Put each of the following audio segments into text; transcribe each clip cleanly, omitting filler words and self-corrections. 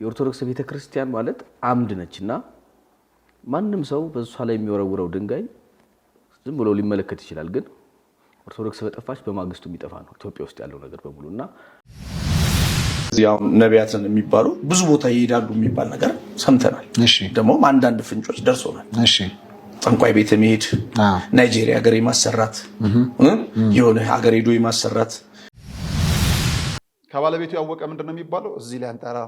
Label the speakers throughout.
Speaker 1: የኦርቶዶክስ ቤተክርስቲያን ማለት አምድ ነችና ማንንም ሰው በሷ ላይ የሚወረውረው ድንጋይ ዝም ብሎ ሊመለከት ይችላል ግን ኦርቶዶክስ በጠፋች በማግስቱ የሚጠፋ ነው ኢትዮጵያ ውስጥ ያለው ነገር በሙሉና
Speaker 2: ያው ነቢያትን የሚባሉ ብዙ ቦታ ይሄዳሉ የሚባል ነገር ሰምተናል ደግሞ አንዳንድ ፍንጮች ደርሶናል ጠንቋይ ቤት መሄድ ናይጄሪያ ሀገር ማሰራት የሆነ ሀገር ሄዶ ማሰራት
Speaker 3: ከባለቤቱ ያወቀ ምንድነው የሚባለው እዚህ ላይ አንጠራ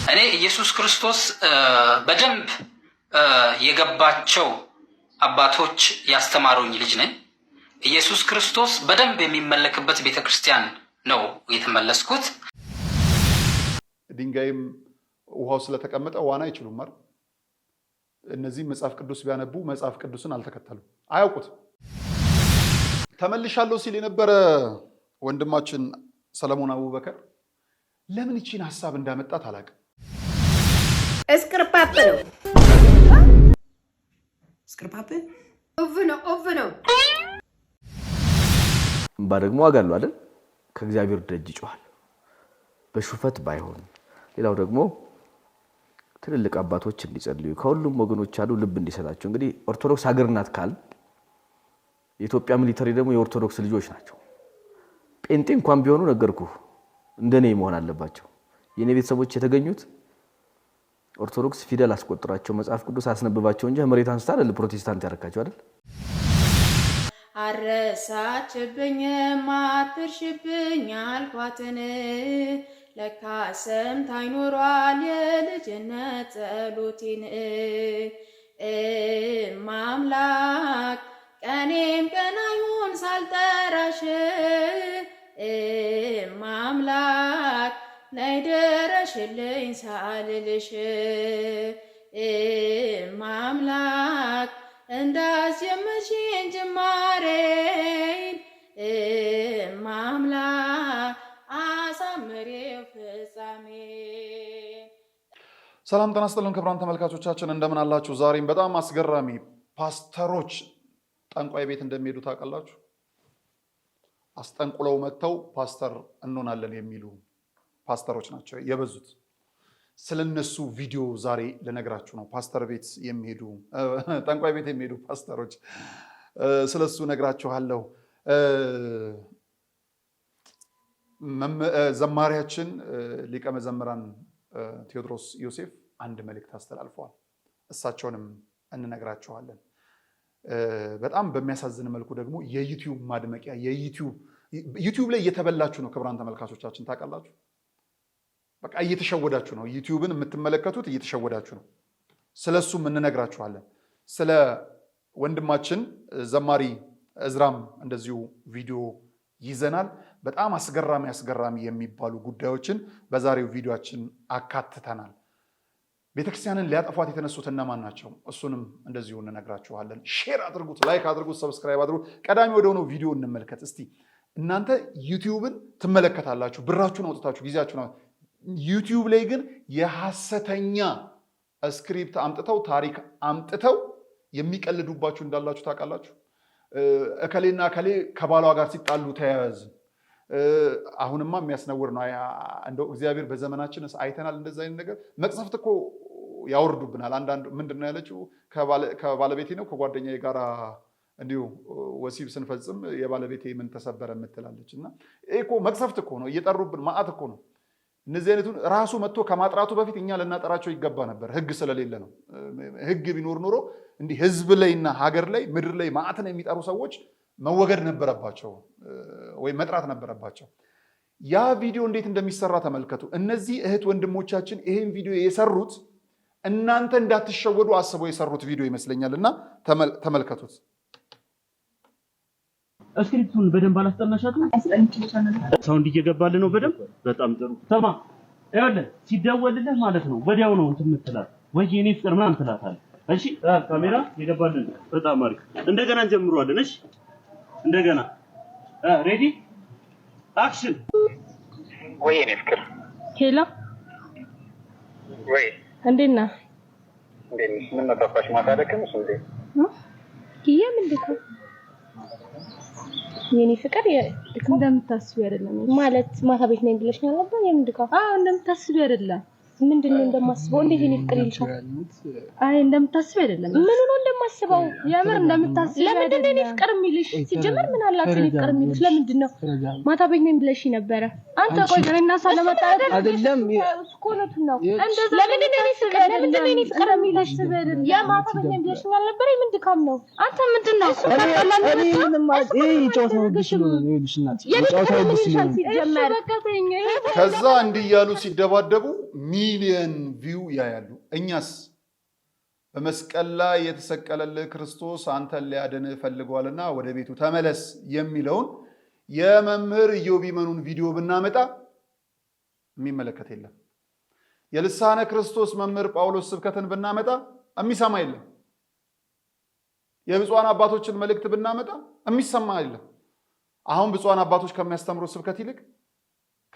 Speaker 4: እኔ ኢየሱስ ክርስቶስ በደንብ የገባቸው አባቶች ያስተማሩኝ ልጅ ነኝ ኢየሱስ ክርስቶስ በደንብ የሚመለክበት ቤተክርስቲያን ነው የተመለስኩት
Speaker 3: ድንጋይም ውሃው ስለተቀመጠ ዋና አይችሉም ማለት እነዚህ መጽሐፍ ቅዱስ ቢያነቡ መጽሐፍ ቅዱስን አልተከተሉም አያውቁት ተመልሻለሁ ሲል የነበረ ወንድማችን ሰለሞን አቡበከር ለምን እቺን ሐሳብ እንዳመጣት አላውቅም
Speaker 5: እስክርፓፕ ነው
Speaker 6: እስክርፓፕ
Speaker 5: ኦቭ ነው
Speaker 1: ባደግሞ አጋሉ አይደል ከእግዚአብሔር ደጅ ይጮሃል በሹፈት ባይሆን ሌላው ደግሞ ትልልቅ አባቶች እንዲጸልዩ ከሁሉም ወገኖች አሉ ልብ እንዲሰጣቸው እንግዲህ ኦርቶዶክስ ሀገር ናት ካል የኢትዮጵያ ሚሊተሪ ደግሞ የኦርቶዶክስ ልጆች ናቸው ጴንጤ እንኳን ቢሆኑ ነገርኩ እንደኔ መሆን አለባቸው የኔ ቤተሰቦች የተገኙት ኦርቶዶክስ ፊደል አስቆጥራቸው መጽሐፍ ቅዱስ አስነብባቸው እንጂ መሬት አንስታ አይደል ፕሮቴስታንት ያረካቸው አይደል
Speaker 7: አረሳችብኝ ማትርሽብኝ አልኳትን ለካ ሰምታኝ ኖሯል የልጅነት ጸሎቴን ማምላክ ቀኔም ቀና ይሁን ሳልጠራሽ ማምላክ ነይ ድረሽልኝ ሳልልሽ ማምላክ እንዳስጀመርሽኝ ጅማሬን ማምላክ አሳምሬው ፍጻሜ
Speaker 3: ሰላም ጤና ይስጥልን ክቡራን ተመልካቾቻችን እንደምን አላችሁ ዛሬም በጣም አስገራሚ ፓስተሮች ጠንቋይ ቤት እንደሚሄዱ ታውቃላችሁ አስጠንቁለው መተው ፓስተር እንሆናለን የሚሉ ፓስተሮች ናቸው የበዙት ስለነሱ ቪዲዮ ዛሬ ለነግራችሁ ነው ፓስተር ቤት የሚሄዱ ጠንቋይ ቤት የሚሄዱ ፓስተሮች ስለሱ ነግራችኋለሁ ዘማሪያችን ሊቀ መዘምራን ቴዎድሮስ ዮሴፍ አንድ መልእክት አስተላልፈዋል እሳቸውንም እንነግራችኋለን በጣም በሚያሳዝን መልኩ ደግሞ የዩቲዩብ ማድመቂያ ዩቲዩብ ላይ እየተበላችሁ ነው ክቡራን ተመልካቾቻችን ታውቃላችሁ በቃ እየተሸወዳችሁ ነው ዩቲዩብን የምትመለከቱት እየተሸወዳችሁ ነው ስለሱም እንነግራችኋለን ስለ ወንድማችን ዘማሪ እዝራም እንደዚሁ ቪዲዮ ይዘናል በጣም አስገራሚ የሚባሉ ጉዳዮችን በዛሬው ቪዲዮአችን አካትተናል ቤተክርስቲያንን ሊያጠፏት የተነሱት እነማን ናቸው እሱንም እንደዚሁ እንነግራችኋለን ሼር አድርጉት ላይክ አድርጉት ሰብስክራይብ አድርጉት ቀዳሚ ወደ ሆነው ቪዲዮ እንመልከት እስቲ እናንተ ዩቲዩብን ትመለከታላችሁ ብራችሁን አውጥታችሁ ጊዜያችሁን ዩቲዩብ ላይ ግን የሐሰተኛ ስክሪፕት አምጥተው ታሪክ አምጥተው የሚቀልዱባችሁ እንዳላችሁ ታውቃላችሁ እከሌና እከሌ ከባሏ ጋር ሲጣሉ ተያያዝ አሁንማ የሚያስነውር ነው እንደው እግዚአብሔር በዘመናችን አይተናል እንደዛ አይነት ነገር መቅሰፍት እኮ ያወርዱብናል አንዳንድ ምንድነው ያለችው ከባለቤቴ ነው ከጓደኛዬ ጋር እንዲሁ ወሲብ ስንፈጽም የባለቤቴ ምን ተሰበረ ምትላለችና እኮ መቅሰፍት እኮ ነው እየጠሩብን ማአት እኮ ነው እነዚህ አይነቱን ራሱ መጥቶ ከማጥራቱ በፊት እኛ ለናጠራቸው ይገባ ነበር ህግ ስለሌለ ነው ህግ ቢኖር ኖሮ እንዲህ ህዝብ ላይና ሀገር ላይ ምድር ላይ ማአትን የሚጠሩ ሰዎች መወገድ ነበረባቸው ወይ መጥራት ነበረባቸው ያ ቪዲዮ እንዴት እንደሚሰራ ተመልከቱ እነዚህ እህት ወንድሞቻችን ይሄን ቪዲዮ የሰሩት እናንተ እንዳትሸወዱ አስበው የሰሩት ቪዲዮ ይመስለኛልና ተመልከቱት
Speaker 8: እስክሪፕቱን በደንብ አላስጠናሻትም ሳውንድ እየገባልህ ነው በደንብ በጣም ጥሩ ተማ ይኸውልህ ሲደወልልህ ማለት ነው ወዲያው ነው እንትን የምትላት ወይ የኔ ፍቅር ምናምን ትላታለህ እሺ ካሜራ እየገባልህ በጣም አሪፍ እንደገና እንጀምረዋለን እሺ እንደገና ሬዲ አክሽን
Speaker 9: ወይ የኔ ፍቅር
Speaker 10: ሄሎ
Speaker 9: ወይ
Speaker 10: እንዴት ነህ
Speaker 9: ምን ተፈሽ ማታደከምሽ እንዴ
Speaker 10: ይሄ ምንድነው
Speaker 7: የኔ ፍቅር
Speaker 6: እንደምታስቢ አይደለም
Speaker 7: ማለት ማታ ቤት ነኝ ብለሽኛል ነበር የምንድካው
Speaker 6: እንደምታስቢ አይደለም
Speaker 7: ምንድነው እንደማስበው እንዴት የኔ ፍቅር ይልሻል
Speaker 6: አይ እንደምታስቢ አይደለም
Speaker 7: ምን ነው እንደማስበው
Speaker 6: የምር እንደምታስቢ
Speaker 7: ለምንድን ነው የኔ ፍቅር የሚልሽ ሲጀመር ምን አላችሁ የኔ ፍቅር የሚልሽ ለምንድን ነው ማታ ቤት ነኝ ብለሽ ነበር
Speaker 6: አንተ ቆይ ገና ሳለመጣ
Speaker 7: አይደለም ስኮነቱ ነው ለምንድን ነው የኔ ፍቅር ለምንድን ነው የኔ ፍቅር የሚልሽ የማታ ቤት ነኝ ብለሽኛል ነበር የምንድካም ነው አንተ ምንድነው
Speaker 10: እኔ ምንም ይጫወታው ብሽ ነው ይልሽና ይጫወታው ብሽ ነው
Speaker 3: ከዛ እንዲያሉ ሲደባደቡ ሚሊየን ቪው ያያሉ እኛስ በመስቀል ላይ የተሰቀለልህ ክርስቶስ አንተን ሊያድንህ ፈልጓልና ወደ ቤቱ ተመለስ የሚለውን የመምህር ኢዮብ ይመኑን ቪዲዮ ብናመጣ የሚመለከት የለም የልሳነ ክርስቶስ መምህር ጳውሎስ ስብከትን ብናመጣ የሚሰማ የለም የብፁዓን አባቶችን መልእክት ብናመጣ የሚሰማ የለም አሁን ብፁዓን አባቶች ከሚያስተምሩ ስብከት ይልቅ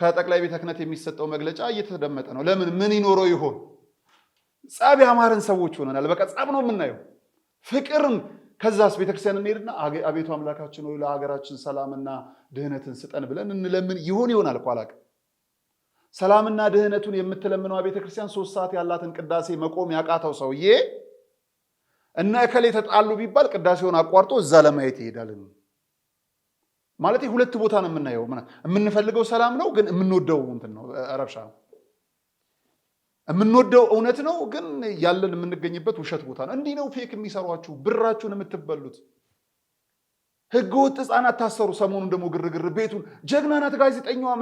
Speaker 3: ከጠቅላይ ቤተ ክህነት የሚሰጠው መግለጫ እየተደመጠ ነው ለምን ምን ይኖረው ይሆን ጻብ ያማረን ሰዎች ሆነናል በቃ ጻብ ነው የምናየው ፍቅርን ከዛስ ቤተክርስቲያን እንሄድና አቤቱ አምላካችን ሆይ ለሀገራችን ሰላምና ድህነትን ስጠን ብለን እንለምን ይሆናል ቋላቅ ሰላምና ድህነቱን የምትለምነው ቤተክርስቲያን 3 ሰዓት ያላትን ቅዳሴ መቆም ያቃተው ሰውዬ እና እከሌ ተጣሉ ቢባል ቅዳሴውን አቋርጦ እዛ ለማየት ይሄዳል ማለት ሁለት ቦታ ነው የምናየው የምንፈልገው ሰላም ነው ግን የምንወደው እንትን ነው ረብሻ ነው የምንወደው እውነት ነው ግን ያለን የምንገኝበት ውሸት ቦታ ነው እንዲህ ነው ፌክ የሚሰሯችሁ ብራችሁን የምትበሉት ህገወጥ ህፃናት ታሰሩ ሰሞኑን ደግሞ ግርግር ቤቱን ጀግና ናት ጋዜጠኛዋ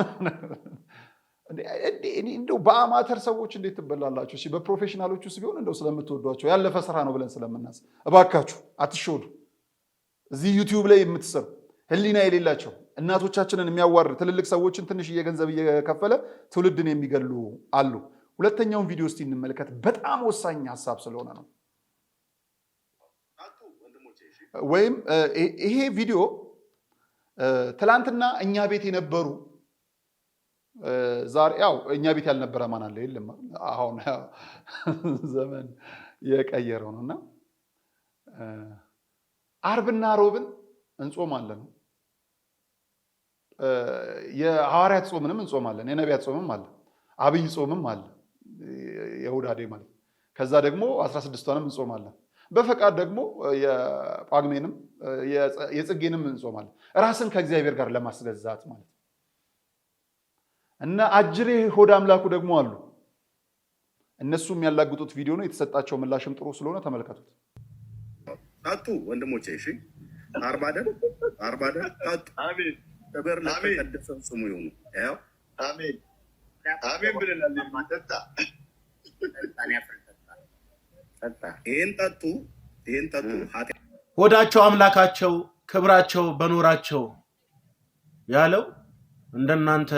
Speaker 3: እንደው በአማተር ሰዎች እንዴት ትበላላችሁ እሺ በፕሮፌሽናሎቹ ሲሆን እንደው ስለምትወዷቸው ያለፈ ስራ ነው ብለን ስለምናስ እባካችሁ አትሾዱ እዚህ ዩቲዩብ ላይ የምትሰሩ ህሊና የሌላቸው እናቶቻችንን የሚያዋርድ ትልልቅ ሰዎችን ትንሽ እየገንዘብ እየከፈለ ትውልድን የሚገሉ አሉ ሁለተኛውን ቪዲዮ እስቲ እንመልከት በጣም ወሳኝ ሐሳብ ስለሆነ ነው ወይም ይሄ ቪዲዮ ትላንትና እኛ ቤት የነበሩ ዛሬ ያው እኛ ቤት ያልነበረ ማን አለ የለም አሁን ዘመን የቀየረው ነውና አርብና ሮብን እንጾማለን የሐዋርያት ጾምንም እንጾማለን የነቢያት ጾምም አለ አብይ ጾምም አለ የሁዳዴ ማለት ከዛ ደግሞ 16ቷንም እንጾማለን በፈቃድ ደግሞ የጳግሜንም የጽጌንም እንጾማለን ራስን ከእግዚአብሔር ጋር ለማስገዛት ማለት እና አጅሬ ሆድ አምላኩ ደግሞ አሉ እነሱ የሚያላግጡት ቪዲዮ ነው የተሰጣቸው ምላሽም ጥሩ ስለሆነ ተመልከቱት
Speaker 11: ታጡ ወንድሞቼ እሺ አርባደን ታጡ አሜን ተበር ለተቀደሰ ስሙ ይሁን ያው አሜን አሜን ብለናል ማጠጣ ይሄን ጠጡ
Speaker 8: ሆዳቸው አምላካቸው ክብራቸው በኖራቸው ያለው እንደናንተ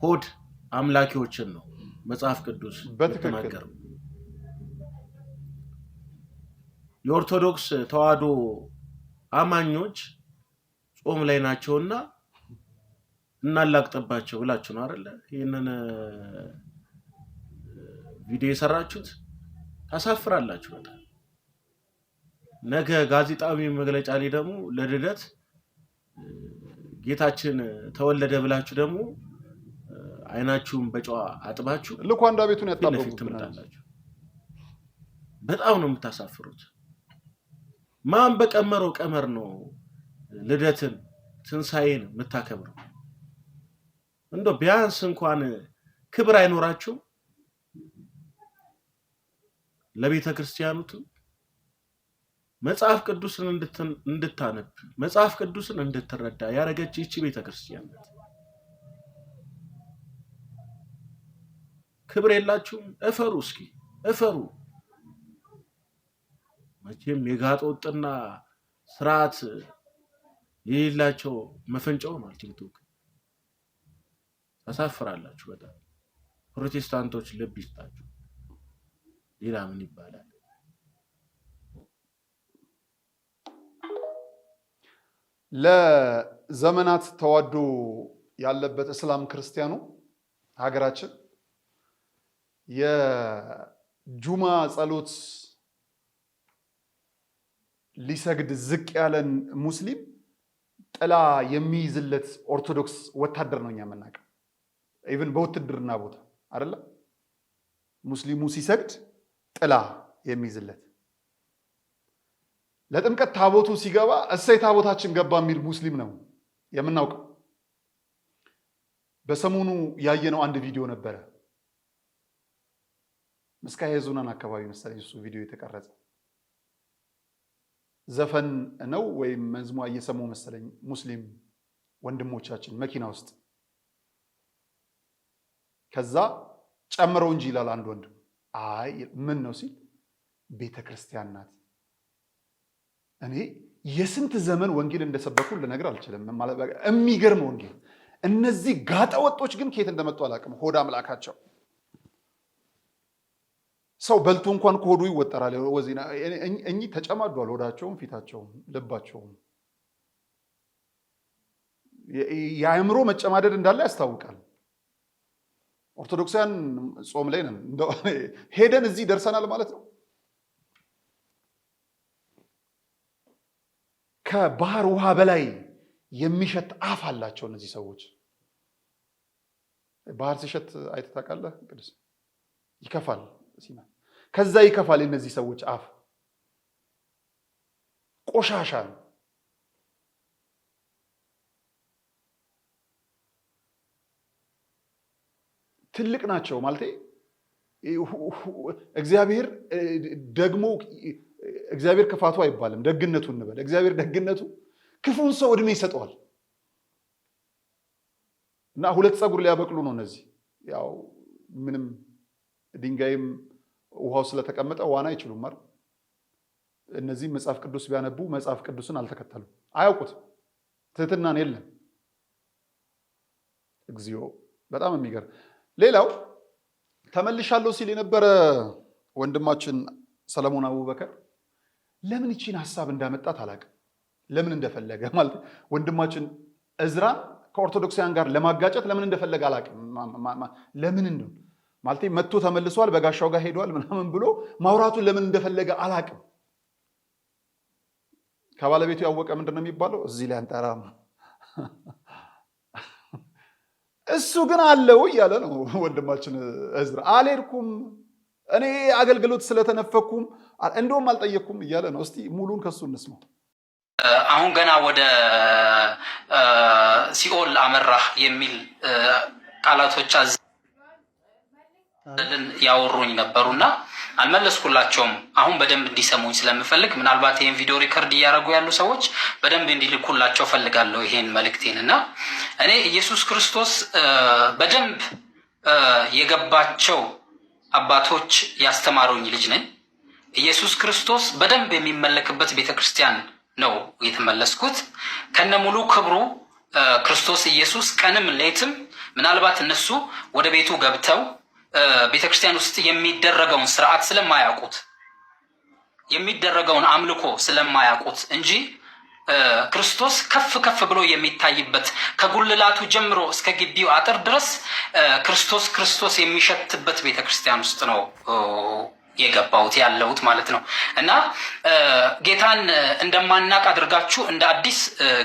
Speaker 8: ሆድ አምላኪዎችን ነው መጽሐፍ ቅዱስ በተናገረው የኦርቶዶክስ ተዋህዶ አማኞች ጾም ላይ ናቸውና እናላቅጥባቸው ብላችሁ ነው አይደል ይሄንን ቪዲዮ የሰራችሁት ታሳፍራላችሁ በጣም ነገ ጋዜጣዊ መግለጫ ላይ ደግሞ ለልደት ጌታችን ተወለደ ብላችሁ ደግሞ አይናችሁን በጨዋ አጥባችሁ
Speaker 3: ልኳንዳ ቤቱን ያጣበቁታላችሁ
Speaker 8: በጣም ነው የምታሳፍሩት ማን በቀመረው ቀመር ነው ልደትን ትንሳኤን የምታከብረው እንደው ቢያንስ እንኳን ክብር አይኖራችሁ ለቤተ ክርስቲያኑት መጽሐፍ ቅዱስን እንድታነብ መጽሐፍ ቅዱስን እንድትረዳ ያረጋች እቺ ቤተ ክርስቲያን ክብር የላችሁም እፈሩ እስኪ እፈሩ መቼም የጋጦጥና ስርዓት የሌላቸው መፈንጫው ነው ቲክቶክ ታሳፍራላችሁ በጣም ፕሮቴስታንቶች ልብ ይስጣችሁ ሌላ ምን ይባላል
Speaker 3: ለዘመናት ተዋዶ ያለበት እስላም ክርስቲያኑ ሀገራችን የጁማ ጸሎት ሊሰግድ ዝቅ ያለን ሙስሊም ጥላ የሚይዝለት ኦርቶዶክስ ወታደር ነው እኛ የምናውቀው። ኢቭን በውትድርና ቦታ አይደለ ሙስሊሙ ሲሰግድ ጥላ የሚይዝለት። ለጥምቀት ታቦቱ ሲገባ እሰይ ታቦታችን ገባ የሚል ሙስሊም ነው የምናውቀው። በሰሞኑ ያየነው አንድ ቪዲዮ ነበረ። መስካየ ኅዙናን አካባቢ መሰለኝ እሱ ቪዲዮ የተቀረጸ ዘፈን ነው ወይም መዝሙር እየሰሙ መሰለኝ ሙስሊም ወንድሞቻችን መኪና ውስጥ። ከዛ ጨምረው እንጂ ይላል አንድ ወንድም። አይ ምን ነው ሲል ቤተክርስቲያን ናት። እኔ የስንት ዘመን ወንጌል እንደሰበኩ ልነግር አልችልም። የሚገርም ወንጌል። እነዚህ ጋጠወጦች ግን ከየት እንደመጡ አላውቅም። ሆድ አምላካቸው ሰው በልቶ እንኳን ከሆዱ ይወጠራል። ወዚና እኚህ ተጨማዷል። ሆዳቸውም፣ ፊታቸውም፣ ልባቸውም የአእምሮ መጨማደድ እንዳለ ያስታውቃል። ኦርቶዶክሳውያን ጾም ላይ ነን። ሄደን እዚህ ደርሰናል ማለት ነው። ከባህር ውሃ በላይ የሚሸት አፍ አላቸው እነዚህ ሰዎች። ባህር ሲሸት አይተህ ታውቃለህ? ቅዱስ ይከፋል ሲና ከዛ ይከፋል። የእነዚህ ሰዎች አፍ ቆሻሻ ነው። ትልቅ ናቸው ማለት እግዚአብሔር ደግሞ እግዚአብሔር ክፋቱ አይባልም፣ ደግነቱ እንበል። እግዚአብሔር ደግነቱ ክፉን ሰው እድሜ ይሰጠዋል። እና ሁለት ፀጉር ሊያበቅሉ ነው እነዚህ። ያው ምንም ድንጋይም ውሃው ስለተቀመጠ ዋና አይችሉም ማለት። እነዚህ መጽሐፍ ቅዱስ ቢያነቡ መጽሐፍ ቅዱስን አልተከተሉም፣ አያውቁትም። ትህትናን የለም። እግዚኦ በጣም የሚገርም። ሌላው ተመልሻለሁ ሲል የነበረ ወንድማችን ሰለሞን አቡበከር ለምን ይቺን ሐሳብ እንዳመጣት አላውቅም። ለምን እንደፈለገ ማለት ወንድማችን እዝራን ከኦርቶዶክሳውያን ጋር ለማጋጨት ለምን እንደፈለገ አላውቅም። ለምን እንደው ማለት መጥቶ ተመልሷል፣ በጋሻው ጋር ሄዷል ምናምን ብሎ ማውራቱን ለምን እንደፈለገ አላውቅም። ከባለቤቱ ያወቀ ምንድነው የሚባለው? እዚህ ላይ አንጠራም። እሱ ግን አለው እያለ ነው ወንድማችን እዝራ። አልሄድኩም እኔ አገልግሎት ስለተነፈኩም እንደውም አልጠየቅኩም እያለ ነው። እስቲ ሙሉን ከሱ እንስማው።
Speaker 4: አሁን ገና ወደ ሲኦል አመራህ የሚል ቃላቶች ያወሩኝ ነበሩና አልመለስኩላቸውም። አሁን በደንብ እንዲሰሙኝ ስለምፈልግ ምናልባት ይሄን ቪዲዮ ሪከርድ እያደረጉ ያሉ ሰዎች በደንብ እንዲልኩላቸው ፈልጋለሁ ይሄን መልእክቴን። እና እኔ ኢየሱስ ክርስቶስ በደንብ የገባቸው አባቶች ያስተማሩኝ ልጅ ነኝ። ኢየሱስ ክርስቶስ በደንብ የሚመለክበት ቤተክርስቲያን ነው የተመለስኩት። ከነሙሉ ክብሩ ክርስቶስ ኢየሱስ ቀንም ሌትም ምናልባት እነሱ ወደ ቤቱ ገብተው ቤተክርስቲያን ውስጥ የሚደረገውን ስርዓት ስለማያውቁት የሚደረገውን አምልኮ ስለማያውቁት እንጂ ክርስቶስ ከፍ ከፍ ብሎ የሚታይበት ከጉልላቱ ጀምሮ እስከ ግቢው አጥር ድረስ ክርስቶስ የሚሸትበት ቤተክርስቲያን ውስጥ ነው የገባሁት ያለሁት ማለት ነው። እና ጌታን እንደማናቅ አድርጋችሁ እንደ አዲስ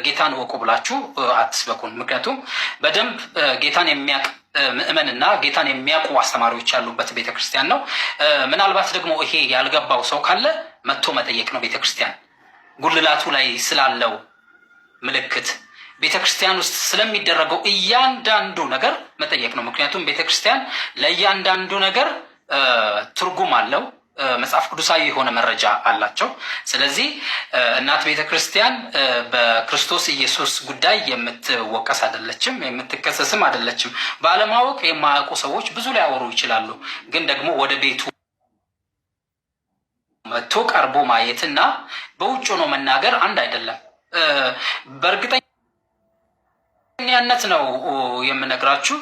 Speaker 4: ጌታን ወቁ ብላችሁ አትስበኩን። ምክንያቱም በደንብ ጌታን የሚያውቅ ምእመንና ጌታን የሚያውቁ አስተማሪዎች ያሉበት ቤተክርስቲያን ነው። ምናልባት ደግሞ ይሄ ያልገባው ሰው ካለ መጥቶ መጠየቅ ነው። ቤተክርስቲያን ጉልላቱ ላይ ስላለው ምልክት ቤተክርስቲያን ውስጥ ስለሚደረገው እያንዳንዱ ነገር መጠየቅ ነው። ምክንያቱም ቤተክርስቲያን ለእያንዳንዱ ነገር ትርጉም አለው። መጽሐፍ ቅዱሳዊ የሆነ መረጃ አላቸው። ስለዚህ እናት ቤተክርስቲያን በክርስቶስ ኢየሱስ ጉዳይ የምትወቀስ አይደለችም፣ የምትከሰስም አይደለችም። ባለማወቅ የማያውቁ ሰዎች ብዙ ሊያወሩ ይችላሉ። ግን ደግሞ ወደ ቤቱ መጥቶ ቀርቦ ማየትና በውጭ ሆኖ መናገር አንድ አይደለም። በእርግጠኛነት ነው የምነግራችሁ።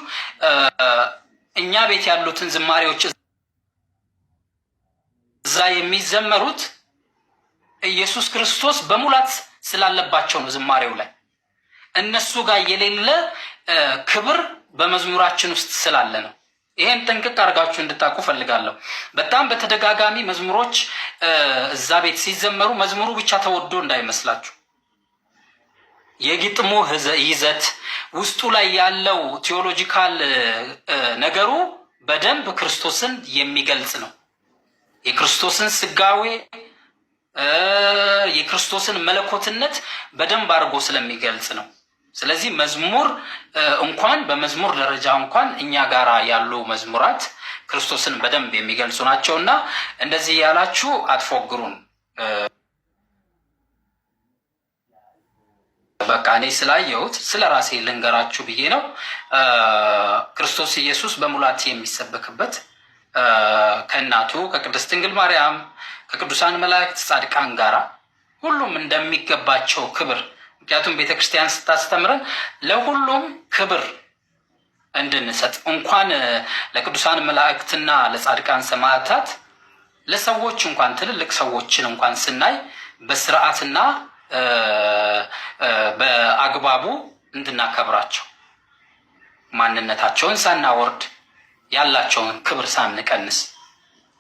Speaker 4: እኛ ቤት ያሉትን ዝማሬዎች እዛ የሚዘመሩት ኢየሱስ ክርስቶስ በሙላት ስላለባቸው ነው። ዝማሬው ላይ እነሱ ጋር የሌለ ክብር በመዝሙራችን ውስጥ ስላለ ነው። ይሄን ጥንቅቅ አድርጋችሁ እንድታውቁ ፈልጋለሁ። በጣም በተደጋጋሚ መዝሙሮች እዛ ቤት ሲዘመሩ መዝሙሩ ብቻ ተወዶ እንዳይመስላችሁ። የግጥሙ ይዘት ውስጡ ላይ ያለው ቴዎሎጂካል ነገሩ በደንብ ክርስቶስን የሚገልጽ ነው። የክርስቶስን ስጋዌ የክርስቶስን መለኮትነት በደንብ አድርጎ ስለሚገልጽ ነው። ስለዚህ መዝሙር እንኳን በመዝሙር ደረጃ እንኳን እኛ ጋራ ያሉ መዝሙራት ክርስቶስን በደንብ የሚገልጹ ናቸውና እንደዚህ ያላችሁ አትፎግሩን። በቃ እኔ ስላየሁት ስለራሴ ልንገራችሁ ብዬ ነው። ክርስቶስ ኢየሱስ በሙላት የሚሰበክበት ከእናቱ ከቅድስት ድንግል ማርያም ከቅዱሳን መላእክት ጻድቃን ጋራ ሁሉም እንደሚገባቸው ክብር፣ ምክንያቱም ቤተክርስቲያን ስታስተምረን ለሁሉም ክብር እንድንሰጥ እንኳን ለቅዱሳን መላእክትና ለጻድቃን ሰማዕታት ለሰዎች እንኳን ትልልቅ ሰዎችን እንኳን ስናይ በስርዓትና በአግባቡ እንድናከብራቸው ማንነታቸውን ሳናወርድ ያላቸውን ክብር ሳንቀንስ፣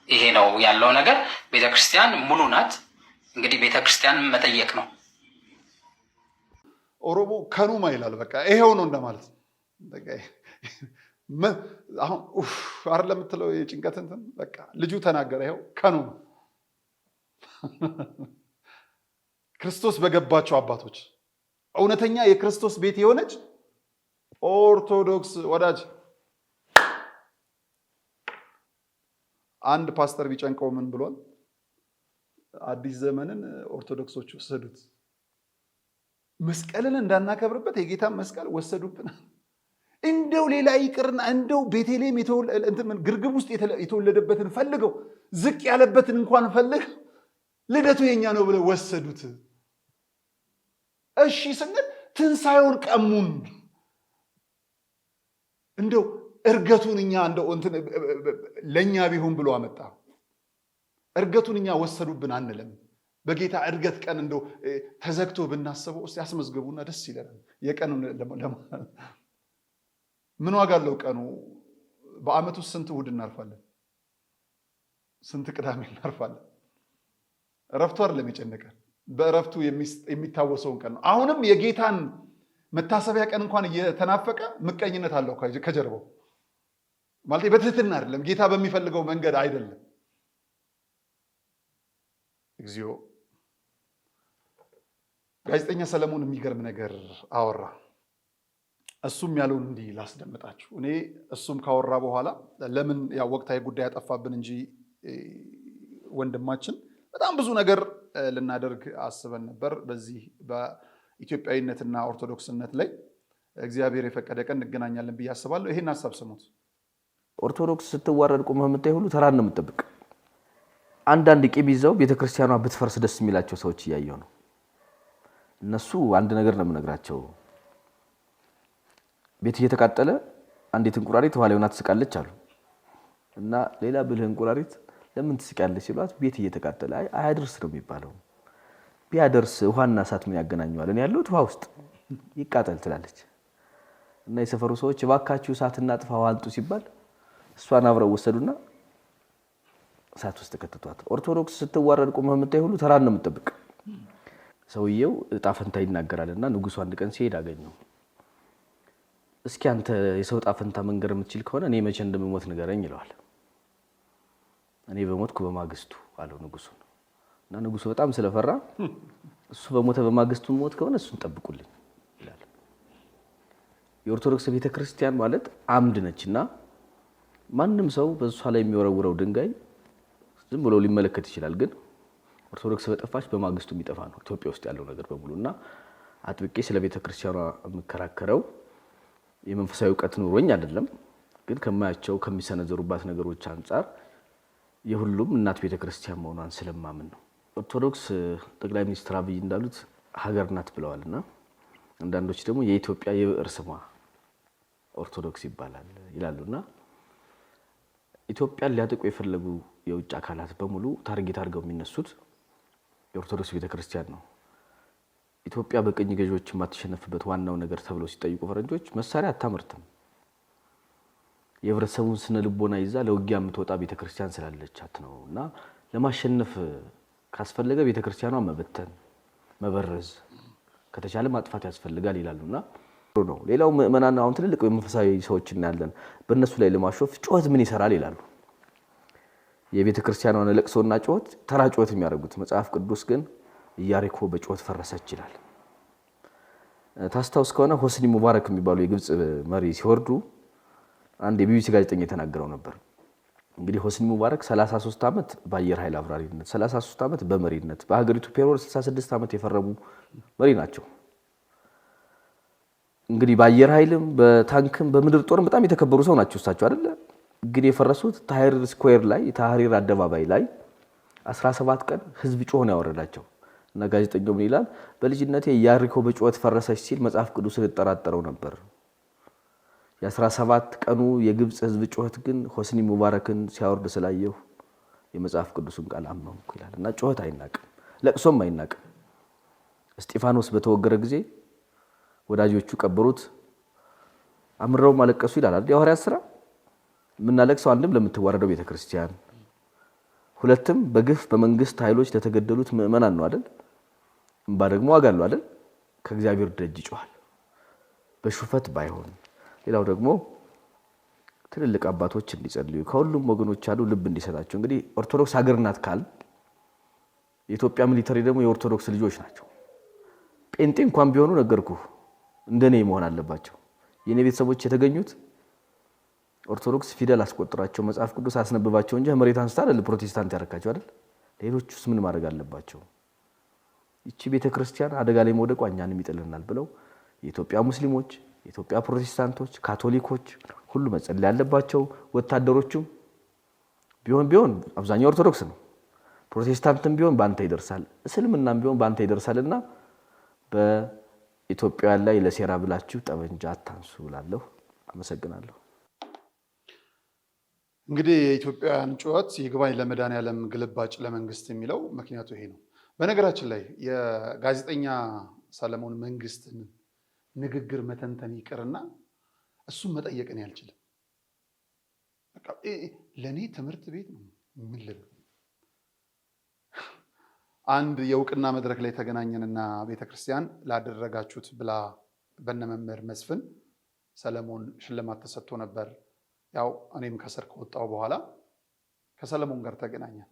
Speaker 4: ይሄ ነው ያለው ነገር። ቤተክርስቲያን ሙሉ ናት። እንግዲህ ቤተክርስቲያን መጠየቅ ነው።
Speaker 3: ኦሮሞ ከኑማ ይላል። በቃ ይሄው ነው እንደማለት ነው። በቃ አሁን አይደል የምትለው የጭንቀት እንትን በቃ ልጁ ተናገረ። ይሄው ከኑማ ክርስቶስ በገባቸው አባቶች እውነተኛ የክርስቶስ ቤት የሆነች ኦርቶዶክስ ወዳጅ አንድ ፓስተር ቢጨንቀው ምን ብሏል? አዲስ ዘመንን ኦርቶዶክሶች ወሰዱት። መስቀልን እንዳናከብርበት የጌታን መስቀል ወሰዱብን። እንደው ሌላ ይቅርና እንደው ቤተልሔም ግርግብ ውስጥ የተወለደበትን ፈልገው ዝቅ ያለበትን እንኳን ፈልግ ልደቱ የኛ ነው ብለው ወሰዱት። እሺ ስንል ትንሣኤውን ቀሙን። እንደው እርገቱን እኛ እንደው ለኛ ቢሆን ብሎ አመጣ። እርገቱን እኛ ወሰዱብን አንልም። በጌታ እርገት ቀን እንደው ተዘግቶ ብናስበው እስቲ ያስመዝግቡና ደስ ይለናል። የቀኑ ምን ዋጋ አለው ቀኑ? በአመት ውስጥ ስንት እሑድ እናርፋለን? ስንት ቅዳሜ እናርፋለን? እረፍቱ አይደለም የጨነቀን፣ በእረፍቱ የሚታወሰውን ቀን ነው። አሁንም የጌታን መታሰቢያ ቀን እንኳን እየተናፈቀ ምቀኝነት አለው ከጀርባው። ማለት በትህትና አይደለም፣ ጌታ በሚፈልገው መንገድ አይደለም። እግዚኦ። ጋዜጠኛ ሰለሞን የሚገርም ነገር አወራ። እሱም ያለውን እንዲህ ላስደምጣችሁ። እኔ እሱም ካወራ በኋላ ለምን ያው ወቅታዊ ጉዳይ ያጠፋብን እንጂ ወንድማችን በጣም ብዙ ነገር ልናደርግ አስበን ነበር። በዚህ በኢትዮጵያዊነትና ኦርቶዶክስነት ላይ እግዚአብሔር የፈቀደ ቀን እንገናኛለን ብዬ አስባለሁ። ይሄን ሀሳብ ስሙት።
Speaker 1: ኦርቶዶክስ ስትዋረድ ቁመህ የምታይ ሁሉ ተራን ነው የምትጠብቅ። አንዳንድ ቂም ይዘው ቤተክርስቲያኗ ብትፈርስ ደስ የሚላቸው ሰዎች እያየሁ ነው። እነሱ አንድ ነገር ነው የምነግራቸው። ቤት እየተቃጠለ አንዲት እንቁራሪት ኋላ ሆና ትስቃለች አሉ እና ሌላ ብልህ እንቁራሪት ለምን ትስቃለች ሲሏት ቤት እየተቃጠለ አያደርስ ነው የሚባለው። ቢያደርስ ውሃና እሳት ምን ያገናኘዋል? እኔ ያለሁት ውሃ ውስጥ ይቃጠል ትላለች። እና የሰፈሩ ሰዎች እባካችሁ እሳትና ጥፋ ውሃ አንጡ ሲባል እሷን አብረው ወሰዱና እሳት ውስጥ ከተቷት። ኦርቶዶክስ ስትዋረድ ቁመህ የምታይ ሁሉ ተራን ነው የምትጠብቅ። ሰውየው እጣ ፈንታ ይናገራልና ንጉሱ አንድ ቀን ሲሄድ አገኘው። እስኪ አንተ የሰው እጣ ፈንታ መንገር የምትችል ከሆነ እኔ መቼ እንደምሞት ንገረኝ ይለዋል። እኔ በሞትኩ በማግስቱ አለው ንጉሱ። እና ንጉሱ በጣም ስለፈራ እሱ በሞተ በማግስቱ ሞት ከሆነ እሱን ጠብቁልኝ ይላል። የኦርቶዶክስ ቤተክርስቲያን ማለት አምድ ነችና ማንም ሰው በሷ ላይ የሚወረውረው ድንጋይ ዝም ብሎ ሊመለከት ይችላል። ግን ኦርቶዶክስ በጠፋች በማግስቱ የሚጠፋ ነው ኢትዮጵያ ውስጥ ያለው ነገር በሙሉና አጥብቄ ስለ ቤተክርስቲያኗ የምከራከረው የመንፈሳዊ ዕውቀት ኑሮኝ አይደለም። ግን ከማያቸው ከሚሰነዘሩባት ነገሮች አንፃር የሁሉም እናት ቤተክርስቲያን መሆኗን ስለማምን ነው። ኦርቶዶክስ ጠቅላይ ሚኒስትር አብይ እንዳሉት ሀገር ናት ብለዋልና አንዳንዶች ደግሞ የኢትዮጵያ የብዕር ስሟ ኦርቶዶክስ ይባላል ይላሉና ኢትዮጵያን ሊያጠቁ የፈለጉ የውጭ አካላት በሙሉ ታርጌት አድርገው የሚነሱት የኦርቶዶክስ ቤተክርስቲያን ነው። ኢትዮጵያ በቅኝ ገዢዎች የማትሸነፍበት ዋናው ነገር ተብሎ ሲጠይቁ ፈረንጆች መሳሪያ አታመርትም፣ የህብረተሰቡን ስነ ልቦና ይዛ ለውጊያ የምትወጣ ቤተክርስቲያን ስላለቻት ነውና ለማሸነፍ ካስፈለገ ቤተክርስቲያኗ መበተን፣ መበረዝ፣ ከተቻለ ማጥፋት ያስፈልጋል ይላሉና ነው። ሌላው ምእመናን አሁን ትልልቅ መንፈሳዊ ሰዎች እናያለን። በእነሱ ላይ ለማሾፍ ጩኸት ምን ይሰራል ይላሉ። የቤተ ክርስቲያኗን ለቅሶና ጩኸት ተራ ጩኸት የሚያደርጉት መጽሐፍ ቅዱስ ግን ኢያሪኮ በጩኸት ፈረሰች ይላል። ታስታውስ ከሆነ ሆስኒ ሙባረክ የሚባሉ የግብጽ መሪ ሲወርዱ አንድ የቢቢሲ ጋዜጠኛ የተናገረው ነበር። እንግዲህ ሆስኒ ሙባረክ 33 ዓመት በአየር ኃይል አብራሪነት 33 ዓመት በመሪነት በሀገሪቱ ፔሮል 66 ዓመት የፈረሙ መሪ ናቸው። እንግዲህ በአየር ኃይልም በታንክም በምድር ጦርም በጣም የተከበሩ ሰው ናቸው እሳቸው አይደለ? ግን የፈረሱት ታህሪር ስኩዌር ላይ ታህሪር አደባባይ ላይ 17 ቀን ህዝብ ጮህ ነው ያወረዳቸው። እና ጋዜጠኛው ምን ይላል? በልጅነቴ ኢያሪኮ በጩኸት ፈረሰች ሲል መጽሐፍ ቅዱስን ተጠራጠረው ነበር። የ17 ቀኑ የግብጽ ህዝብ ጩኸት ግን ሆስኒ ሙባረክን ሲያወርድ ስላየው የመጽሐፍ ቅዱስን ቃል አመንኩ ይላል። እና ጩኸት አይናቅም፣ ለቅሶም አይናቅም። እስጢፋኖስ በተወገረ ጊዜ ወዳጆቹ ቀበሩት፣ አምረው ማለቀሱ ይላል አይደል? የሐዋርያት ሥራ የምናለቅሰው አንድም ለምትዋረደው ቤተክርስቲያን፣ ሁለትም በግፍ በመንግስት ኃይሎች ለተገደሉት ምእመናን ነው አይደል? እንባ ደግሞ ዋጋ አለው አይደል? ከእግዚአብሔር ደጅ ይጮሃል በሹፈት ባይሆን። ሌላው ደግሞ ትልልቅ አባቶች እንዲጸልዩ ከሁሉም ወገኖች አሉ ልብ እንዲሰጣቸው። እንግዲህ ኦርቶዶክስ ሀገር ናት ካል የኢትዮጵያ ሚሊተሪ ደግሞ የኦርቶዶክስ ልጆች ናቸው። ጴንጤ እንኳን ቢሆኑ ነገርኩ እንደኔ መሆን አለባቸው። የኔ ቤተሰቦች የተገኙት ኦርቶዶክስ ፊደል አስቆጥራቸው መጽሐፍ ቅዱስ አስነብባቸው እንጂ መሬት አንስታ አይደል ፕሮቴስታንት ያረካቸው አይደል? ሌሎቹስ ምን ማድረግ አለባቸው? እቺ ቤተክርስቲያን አደጋ ላይ መውደቋ እኛንም ይጥልናል ብለው የኢትዮጵያ ሙስሊሞች፣ የኢትዮጵያ ፕሮቴስታንቶች፣ ካቶሊኮች ሁሉ መጸለይ ያለባቸው። ወታደሮቹም ቢሆን አብዛኛው ኦርቶዶክስ ነው። ፕሮቴስታንትም ቢሆን ባንተ ይደርሳል፣ እስልምናም ቢሆን ባንተ ይደርሳልና በኢትዮጵያውያን ላይ ለሴራ ብላችሁ ጠበንጃ አታንሱ እላለሁ። አመሰግናለሁ።
Speaker 3: እንግዲህ የኢትዮጵያውያን ጩኸት ይግባኝ ለመድኃኔዓለም ግልባጭ ለመንግስት የሚለው ምክንያቱ ይሄ ነው። በነገራችን ላይ የጋዜጠኛ ሰለሞን መንግስትን ንግግር መተንተን ይቅርና እሱን መጠየቅን ያልችልም። ለእኔ ትምህርት ቤት ነው። ምን ልብ አንድ የእውቅና መድረክ ላይ ተገናኘንና ቤተክርስቲያን ላደረጋችሁት ብላ በነመምህር መስፍን ሰለሞን ሽልማት ተሰጥቶ ነበር። ያው እኔም ከስር ከወጣው በኋላ ከሰለሞን ጋር ተገናኘን።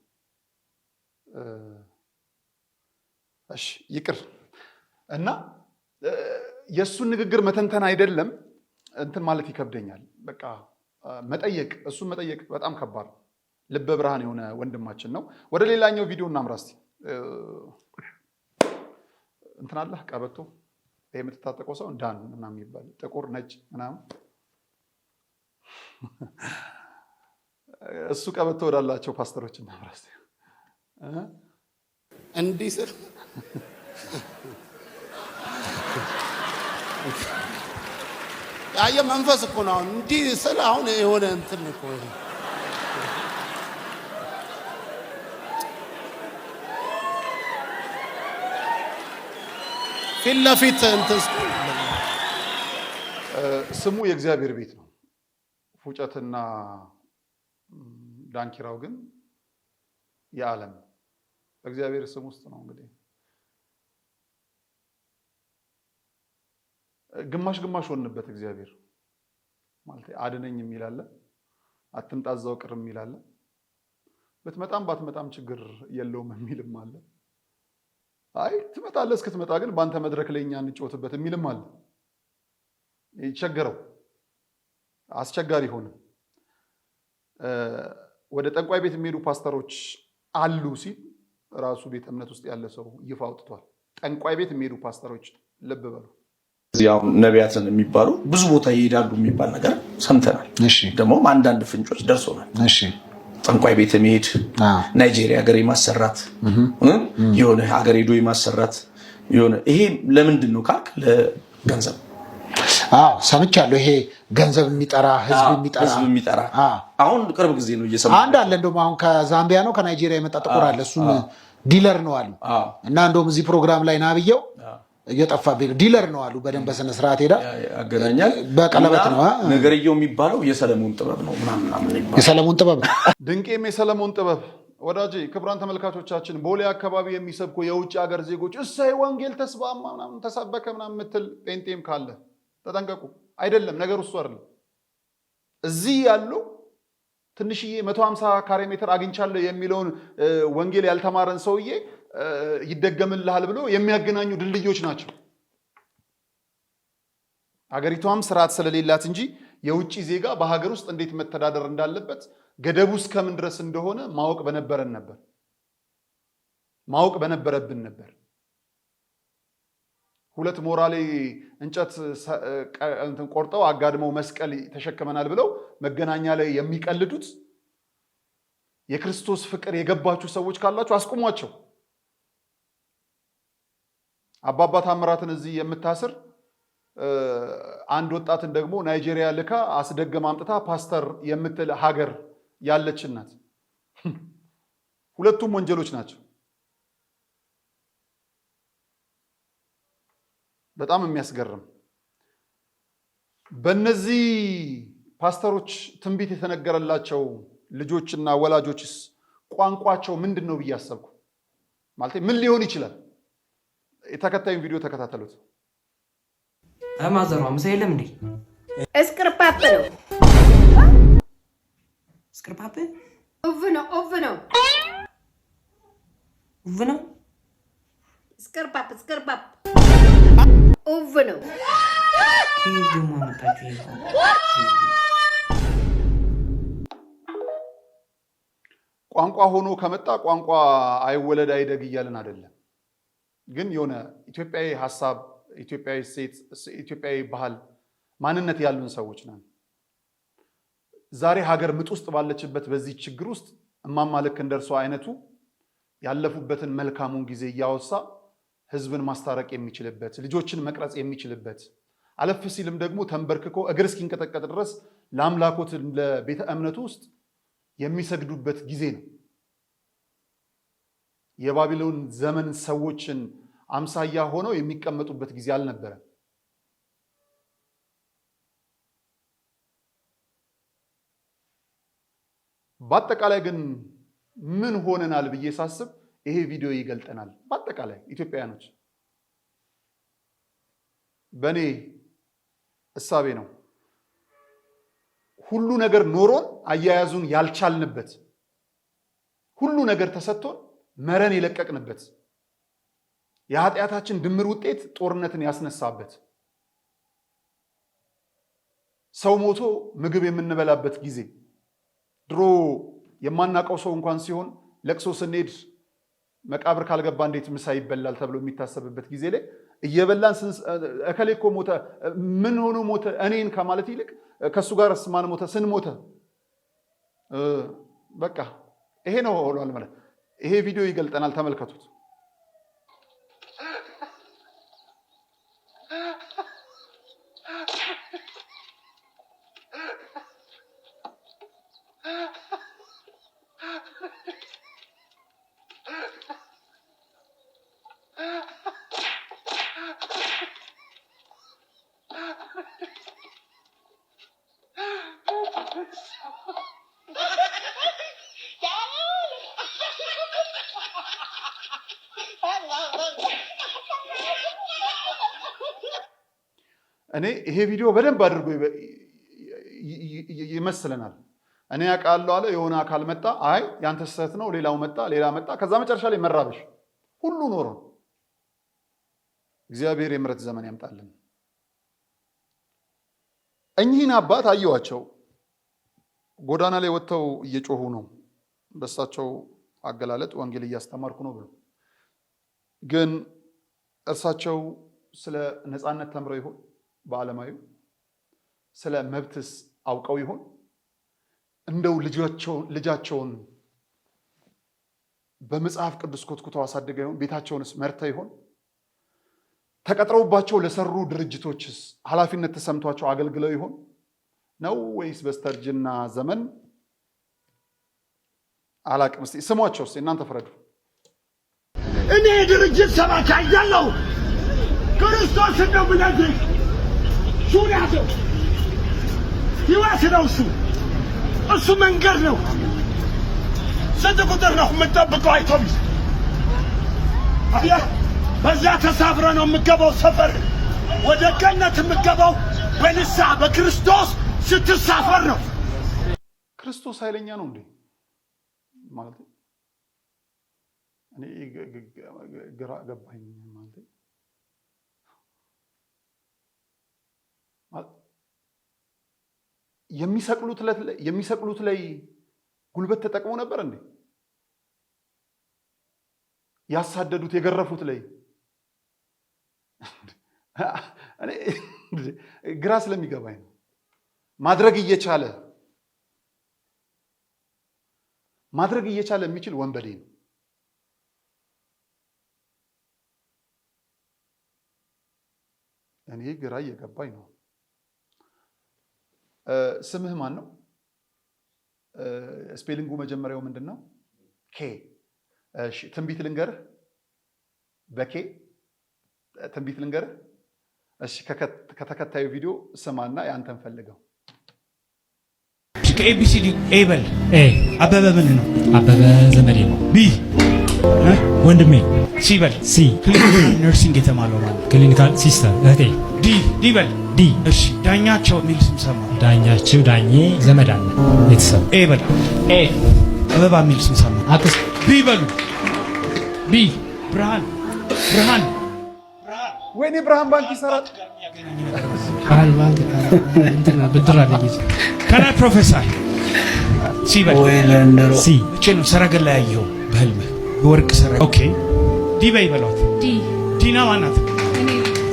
Speaker 3: እሺ ይቅር እና የሱን ንግግር መተንተን አይደለም እንትን ማለት ይከብደኛል። በቃ መጠየቅ እሱን መጠየቅ በጣም ከባድ ነው። ልበ ብርሃን የሆነ ወንድማችን ነው። ወደ ሌላኛው ቪዲዮ እናምራ እስቲ። እንትን አለ ቀበቶ የምትታጠቀው ሰው ዳን ምናምን የሚባል ጥቁር ነጭ ምናምን እሱ ቀበቶ ወዳላቸው ፓስተሮች እናምራ እስቲ።
Speaker 11: እንዲህ ስል ያየ መንፈስ እኮ ነው። እንዲህ ስል አሁን የሆነ እንትን እኮ ፊት ለፊት እንትን
Speaker 3: ስሙ የእግዚአብሔር ቤት ነው። ፉጨትና ዳንኪራው ግን የዓለም በእግዚአብሔር ስም ውስጥ ነው። እንግዲህ ግማሽ ግማሽ ሆንበት። እግዚአብሔር ማለት አድነኝ የሚል አለ፣ አትምጣ እዛው ቅር የሚል አለ፣ ብትመጣም ባትመጣም ችግር የለውም የሚልም አለ። አይ ትመጣለህ እስክትመጣ ግን በአንተ መድረክ ላይ እኛ እንጫወትበት የሚልም አለ። ይቸገረው አስቸጋሪ ሆነ። ወደ ጠንቋይ ቤት የሚሄዱ ፓስተሮች አሉ ሲል ራሱ ቤተ እምነት ውስጥ ያለ ሰው ይፋ አውጥቷል። ጠንቋይ ቤት የሚሄዱ ፓስተሮች ልብ በሉ።
Speaker 2: እዚያው ነቢያትን የሚባሉ ብዙ ቦታ ይሄዳሉ የሚባል ነገር ሰምተናል። ደግሞ አንዳንድ ፍንጮች ደርሶናል። ጠንቋይ ቤት መሄድ፣ ናይጄሪያ ሀገር የማሰራት የሆነ ሀገር ሄዶ የማሰራት የሆነ ይሄ ለምንድን ነው ካልክ ለገንዘብ
Speaker 12: ሰምቻለሁ። ይሄ ገንዘብ የሚጠራ ህዝብ የሚጠራ
Speaker 2: አሁን ቅርብ ጊዜ ነው እየሰማሁ።
Speaker 12: አንድ አለ እንደውም አሁን ከዛምቢያ ነው ከናይጄሪያ የመጣ ጥቁር አለ። እሱም ዲለር ነው አሉ እና እንደውም እዚህ ፕሮግራም ላይ ናብየው እየጠፋብኝ ዲለር ነው አሉ። በደንብ በስነ ስርዓት ሄዳ
Speaker 2: ያገናኛል።
Speaker 12: በቀለበት ነው
Speaker 2: ነገርየው የሚባለው የሰለሞን ጥበብ ነው ምናምን ይባላል።
Speaker 12: የሰለሞን ጥበብ
Speaker 3: ድንቄም የሰለሞን ጥበብ ወዳጄ ክብራን ተመልካቾቻችን ቦሌ አካባቢ የሚሰብኩ የውጭ ሀገር ዜጎች እሰይ ወንጌል ተስፋማ ምናምን ተሰበከ ምናምን ምትል ጴንጤም ካለ ተጠንቀቁ። አይደለም ነገሩ እሱ አይደለም። እዚህ ያለው ትንሽዬ 150 ካሬ ሜትር አግኝቻለሁ የሚለውን ወንጌል ያልተማረን ሰውዬ ይደገምልሃል ብሎ የሚያገናኙ ድልድዮች ናቸው። ሀገሪቷም ስርዓት ስለሌላት እንጂ የውጭ ዜጋ በሀገር ውስጥ እንዴት መተዳደር እንዳለበት ገደቡ እስከምን ድረስ እንደሆነ ማወቅ በነበረብን ነበር። ሁለት ሞራሌ እንጨት ቆርጠው አጋድመው መስቀል ተሸክመናል ብለው መገናኛ ላይ የሚቀልዱት የክርስቶስ ፍቅር የገባችሁ ሰዎች ካላችሁ አስቁሟቸው። አባባ ታምራትን እዚህ የምታስር አንድ ወጣትን ደግሞ ናይጄሪያ ልካ አስደገም አምጥታ ፓስተር የምትል ሀገር ያለች ናት። ሁለቱም ወንጀሎች ናቸው። በጣም የሚያስገርም በእነዚህ ፓስተሮች ትንቢት የተነገረላቸው ልጆችና ወላጆችስ ቋንቋቸው ምንድን ነው ብዬ አሰብኩ። ማለት ምን ሊሆን ይችላል? የተከታዩን ቪዲዮ ተከታተሉት።
Speaker 13: ማዘሯ ምሳ የለም እንዴ?
Speaker 5: እስቅርፓፕ ነው።
Speaker 13: እስቅርፓፕ
Speaker 5: ኦቭ ነው።
Speaker 13: ኡቭ ነው።
Speaker 5: እስቅርፓፕ ኦቭ ነው።
Speaker 13: ከዚህ ደግሞ መጣችሁ ይሄ
Speaker 3: ቋንቋ ሆኖ ከመጣ ቋንቋ አይወለድ አይደግ እያልን አይደለም። ግን የሆነ ኢትዮጵያዊ ሐሳብ፣ ኢትዮጵያዊ ሴት፣ ኢትዮጵያዊ ባህል፣ ማንነት ያሉን ሰዎች ነን። ዛሬ ሀገር ምጥ ውስጥ ባለችበት በዚህ ችግር ውስጥ እማማ ልክ እንደርሷ አይነቱ ያለፉበትን መልካሙን ጊዜ እያወሳ ህዝብን ማስታረቅ የሚችልበት፣ ልጆችን መቅረጽ የሚችልበት፣ አለፍ ሲልም ደግሞ ተንበርክኮ እግር እስኪንቀጠቀጥ ድረስ ለአምላኮት ለቤተ እምነቱ ውስጥ የሚሰግዱበት ጊዜ ነው። የባቢሎን ዘመን ሰዎችን አምሳያ ሆነው የሚቀመጡበት ጊዜ አልነበረም። በአጠቃላይ ግን ምን ሆነናል ብዬ ሳስብ ይሄ ቪዲዮ ይገልጠናል። በአጠቃላይ ኢትዮጵያውያኖች በእኔ እሳቤ ነው ሁሉ ነገር ኖሮን አያያዙን ያልቻልንበት፣ ሁሉ ነገር ተሰጥቶን መረን የለቀቅንበት፣ የኃጢአታችን ድምር ውጤት ጦርነትን ያስነሳበት፣ ሰው ሞቶ ምግብ የምንበላበት ጊዜ፣ ድሮ የማናውቀው ሰው እንኳን ሲሆን ለቅሶ ስንሄድ መቃብር ካልገባ እንዴት ምሳ ይበላል ተብሎ የሚታሰብበት ጊዜ ላይ እየበላን እከሌ እኮ ሞተ፣ ምን ሆኖ ሞተ እኔን ከማለት ይልቅ ከሱ ጋርስ ማን ሞተ ስንሞተ በቃ ይሄ ነው ሆኗል ማለት። ይሄ ቪዲዮ ይገልጠናል። ተመልከቱት። እኔ ይሄ ቪዲዮ በደንብ አድርጎ ይመስለናል። እኔ ያውቃለሁ አለ የሆነ አካል መጣ፣ አይ ያንተ ስህተት ነው፣ ሌላው መጣ፣ ሌላ መጣ፣ ከዛ መጨረሻ ላይ መራበሽ ሁሉ ኖሮ። እግዚአብሔር የምሕረት ዘመን ያምጣልን። እኚህን አባት አየዋቸው። ጎዳና ላይ ወጥተው እየጮሁ ነው። በእሳቸው አገላለጥ ወንጌል እያስተማርኩ ነው ብሎ፣ ግን እርሳቸው ስለ ነፃነት ተምረው ይሆን? በዓለማዊ ስለ መብትስ አውቀው ይሆን? እንደው ልጃቸውን በመጽሐፍ ቅዱስ ኮትኩተው አሳድገው ይሆን? ቤታቸውንስ መርተው ይሆን? ተቀጥረውባቸው ለሰሩ ድርጅቶችስ ኃላፊነት ተሰምቷቸው አገልግለው ይሆን ነው? ወይስ በስተርጅና ዘመን አላቅም። እስቲ ስሟቸው፣ እስቲ እናንተ ፍረዱ።
Speaker 11: እኔ ድርጅት ሰባኪ አይደለሁ። ክርስቶስ ነው ብለህ ሱን ያዘው ህይወት ነው። እሱ መንገድ ነው። ስንት ቁጥር ነው የምጠብቀው አውቶቡስ? አያ በዛ ተሳፍረ ነው የምገባው ሰፈር ወደ ገነት የምገባው በንስሐ በክርስቶስ ስትሳፈር ነው።
Speaker 3: ክርስቶስ ኃይለኛ ነው እንዴ? ማለት እኔ ግራ ገባኝ። ማለት የሚሰቅሉት ላይ ጉልበት ተጠቅሞ ነበር እንዴ? ያሳደዱት የገረፉት ላይ እኔ ግራ ስለሚገባኝ ነው። ማድረግ እየቻለ የሚችል ወንበዴ ነው። እኔ ግራ እየገባኝ ነው። ስምህ ማን ነው? ስፔሊንጉ መጀመሪያው ምንድን ነው? ኬ። እሺ ትንቢት ልንገርህ። በኬ ትንቢት ልንገርህ። እሺ ከተከታዩ ቪዲዮ ስማና ያንተን ፈልገው።
Speaker 14: ከኤቢሲዲ ኤ በል። ኤ አበበ ምን ነው?
Speaker 15: አበበ ዘመዴ ነው።
Speaker 14: ቢ
Speaker 15: ወንድሜ።
Speaker 14: ሲ በል።
Speaker 15: ሲ
Speaker 14: ክሊኒካል ነርሲንግ የተማለው ማለት
Speaker 15: ክሊኒካል ሲስተር እህቴ።
Speaker 14: ዲ በል።
Speaker 15: ዲ
Speaker 14: እሺ ዳኛቸው የሚል ስም ሰማ።
Speaker 15: ዳኛቸው ዳኜ ዘመድ አለ ቤተሰብ።
Speaker 14: ኤ በል።
Speaker 15: ኤ
Speaker 14: አበባ የሚል ስም ሰማ።
Speaker 15: አክስት።
Speaker 14: ቢ በሉ።
Speaker 15: ቢ
Speaker 14: ብርሃን
Speaker 3: ወይኔ ብርሃን ባንክ ይሰራል።
Speaker 15: ብርሃን ባንክ እንትና ብድር አለ ጊዜ
Speaker 14: ከናይ ፕሮፌሰር ሲ በል።
Speaker 15: ሲ
Speaker 14: እቺ ነው ሰረገላ ያየው በህልምህ የወርቅ ሰረገላ። ኦኬ ዲ በይ በሏት። ዲና ማናት?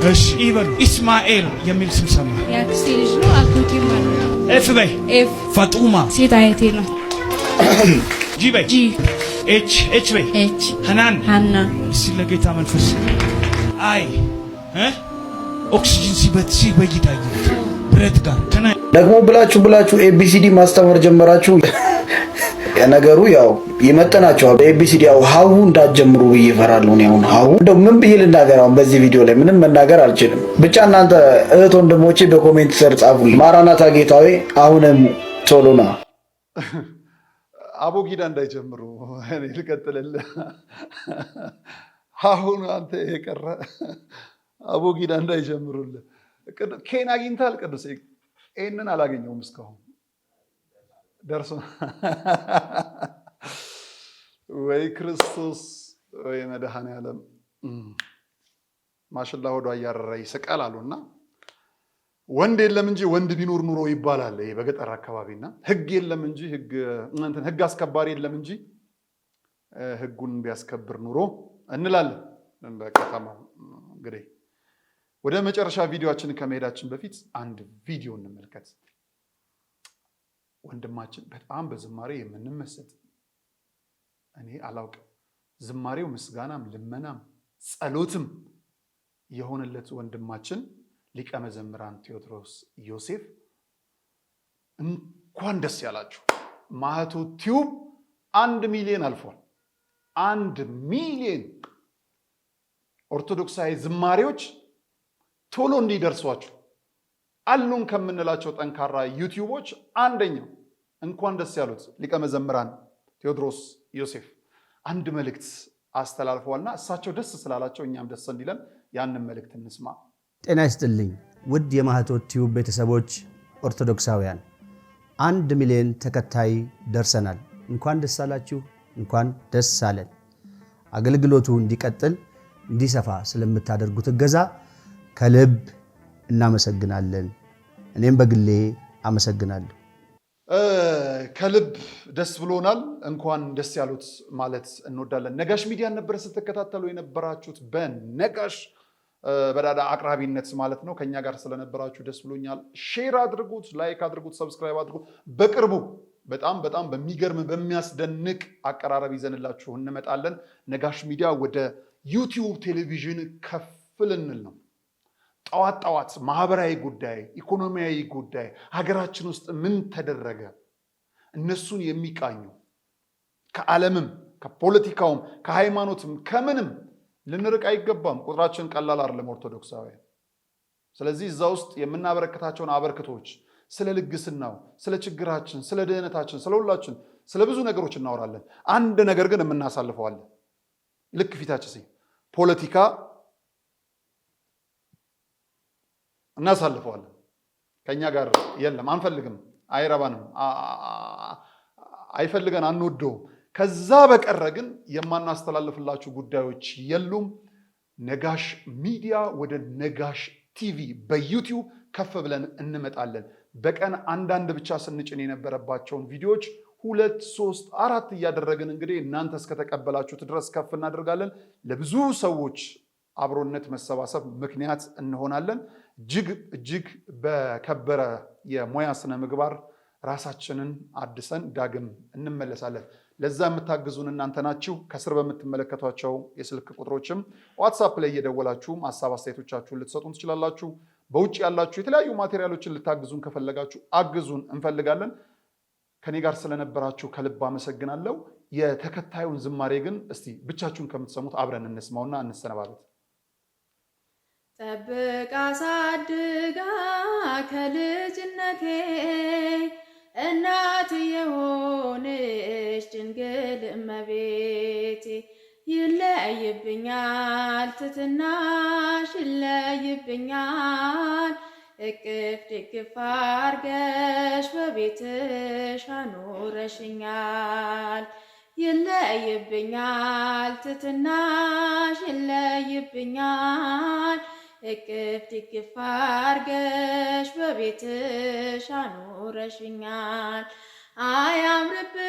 Speaker 14: እሺ ይበሉ። ኢስማኤል የሚል ስም ሰማ።
Speaker 7: የአክስቴ ልጅ ነው። አጎቴ ማለት ነው።
Speaker 14: ኤፍ በይ።
Speaker 7: ኤፍ
Speaker 14: ፈጡማ
Speaker 7: ሴት አያቴ ነው።
Speaker 14: ጂ በይ።
Speaker 7: ጂ
Speaker 14: ኤች በይ።
Speaker 7: ኤች
Speaker 14: ሐናን
Speaker 7: ሐና
Speaker 14: እስቲ ለጌታ መንፈስ አይ ኦክሲጅን ሲበትሲ በይታዩ ብረት ጋር
Speaker 2: ደግሞ ብላችሁ ኤቢሲዲ ማስተማር ጀመራችሁ። ነገሩ ያው ይመጠናቸዋል። በኤቢሲዲ ያው ሀው እንዳትጀምሩ ብዬ እፈራለሁ። እኔ አሁን ሀው እንደው ምን ብዬ ልናገር? አሁን በዚህ ቪዲዮ ላይ ምንም መናገር አልችልም። ብቻ እናንተ እህት ወንድሞቼ በኮሜንት ስር ጻፉልኝ። ማራናታ ጌታዬ አሁንም ቶሎና
Speaker 3: አቦጊዳ እንዳይጀምሩ እኔ ልቀጥልልህ። አሁን አንተ የቀረ አቦጊዳ እንዳይጀምሩልህ። ኬን አግኝታል? ቅዱስ ይህንን አላገኘውም እስካሁን ደርሶ ወይ ክርስቶስ ወይ መድኃኔዓለም ማሽላ ሆዷ እያረረ ይስቃል አሉና ወንድ የለም እንጂ ወንድ ቢኖር ኑሮ ይባላል። ይሄ በገጠር አካባቢና ህግ የለም እንጂ ህግ አስከባሪ የለም እንጂ ህጉን ቢያስከብር ኑሮ እንላለን በከተማው። እንግዲህ ወደ መጨረሻ ቪዲዮአችን ከመሄዳችን በፊት አንድ ቪዲዮ እንመልከት። ወንድማችን በጣም በዝማሬ የምንመሰጥ እኔ አላውቅም፣ ዝማሬው ምስጋናም ልመናም ጸሎትም የሆነለት ወንድማችን ሊቀ መዘምራን ቴዎድሮስ ዮሴፍ እንኳን ደስ ያላችሁ። ማህቶት ቲዩብ 1 ሚሊዮን አልፏል። 1 ሚሊዮን ኦርቶዶክሳዊ ዝማሬዎች ቶሎ እንዲደርሷችሁ አሉን ከምንላቸው ጠንካራ ዩቲዩቦች አንደኛው። እንኳን ደስ ያሉት ሊቀ መዘምራን ቴዎድሮስ ዮሴፍ አንድ መልእክት አስተላልፈዋልና እሳቸው ደስ ስላላቸው እኛም ደስ እንዲለን ያንን መልእክት እንስማ።
Speaker 16: ጤና ይስጥልኝ ውድ የማህቶት ቲዩብ ቤተሰቦች ኦርቶዶክሳውያን፣ 1 ሚሊዮን ተከታይ ደርሰናል። እንኳን ደስ አላችሁ፣ እንኳን ደስ አለን። አገልግሎቱ እንዲቀጥል እንዲሰፋ ስለምታደርጉት እገዛ ከልብ እናመሰግናለን። እኔም በግሌ አመሰግናለሁ።
Speaker 3: ከልብ ደስ ብሎናል። እንኳን ደስ ያሉት ማለት እንወዳለን። ነጋሽ ሚዲያን ነበር ስትከታተሉ የነበራችሁት በነጋሽ በዳዳ አቅራቢነት ማለት ነው። ከኛ ጋር ስለነበራችሁ ደስ ብሎኛል። ሼር አድርጉት፣ ላይክ አድርጉት፣ ሰብስክራይብ አድርጉት። በቅርቡ በጣም በሚገርም በሚያስደንቅ አቀራረብ ይዘንላችሁ እንመጣለን። ነጋሽ ሚዲያ ወደ ዩቲዩብ ቴሌቪዥን ከፍ ልንል ነው። ጠዋት ማህበራዊ ጉዳይ፣ ኢኮኖሚያዊ ጉዳይ፣ ሀገራችን ውስጥ ምን ተደረገ እነሱን የሚቃኙ ከዓለምም ከፖለቲካውም ከሃይማኖትም ከምንም ልንርቅ አይገባም። ቁጥራችን ቀላል አይደለም ኦርቶዶክሳውያን። ስለዚህ እዛ ውስጥ የምናበረክታቸውን አበርክቶች ስለ ልግስናው፣ ስለ ችግራችን፣ ስለ ድህነታችን፣ ስለ ሁላችን ስለ ብዙ ነገሮች እናወራለን። አንድ ነገር ግን የምናሳልፈዋለን። ልክ ፊታችን ፖለቲካ እናሳልፈዋለን። ከኛ ጋር የለም፣ አንፈልግም፣ አይረባንም፣ አይፈልገን፣ አንወደውም። ከዛ በቀረ ግን የማናስተላልፍላችሁ ጉዳዮች የሉም። ነጋሽ ሚዲያ ወደ ነጋሽ ቲቪ በዩቲዩብ ከፍ ብለን እንመጣለን። በቀን አንዳንድ ብቻ ስንጭን የነበረባቸውን ቪዲዮዎች 2፣ 3፣ 4 እያደረግን እንግዲህ እናንተ እስከተቀበላችሁት ድረስ ከፍ እናደርጋለን። ለብዙ ሰዎች አብሮነት መሰባሰብ ምክንያት እንሆናለን። እጅግ በከበረ የሙያ ስነ ምግባር ራሳችንን አድሰን ዳግም እንመለሳለን። ለዛ የምታግዙን እናንተ ናችሁ። ከስር በምትመለከቷቸው የስልክ ቁጥሮችም ዋትሳፕ ላይ እየደወላችሁ ሀሳብ አስተያየቶቻችሁን ልትሰጡን ትችላላችሁ። በውጭ ያላችሁ የተለያዩ ማቴሪያሎችን ልታግዙን ከፈለጋችሁ አግዙን፣ እንፈልጋለን። ከኔ ጋር ስለነበራችሁ ከልብ አመሰግናለሁ። የተከታዩን ዝማሬ ግን እስቲ ብቻችሁን ከምትሰሙት አብረን እንስማውና እንሰነባበት።
Speaker 17: ጠብቃ አሳድጋ ከልጅነቴ እናት የሆነች ድንግል እመቤቴ ይለይብኛል ትትናሽ ይለይብኛል እቅፍ ድግፍ አርገሽ በቤትሽ አኖረሽኛል ይለይብኛል ትትናሽ ይለይብኛል እቅፍ ድግፍ አርገሽ በቤትሽ አኖረሽኛል አያምርብኝ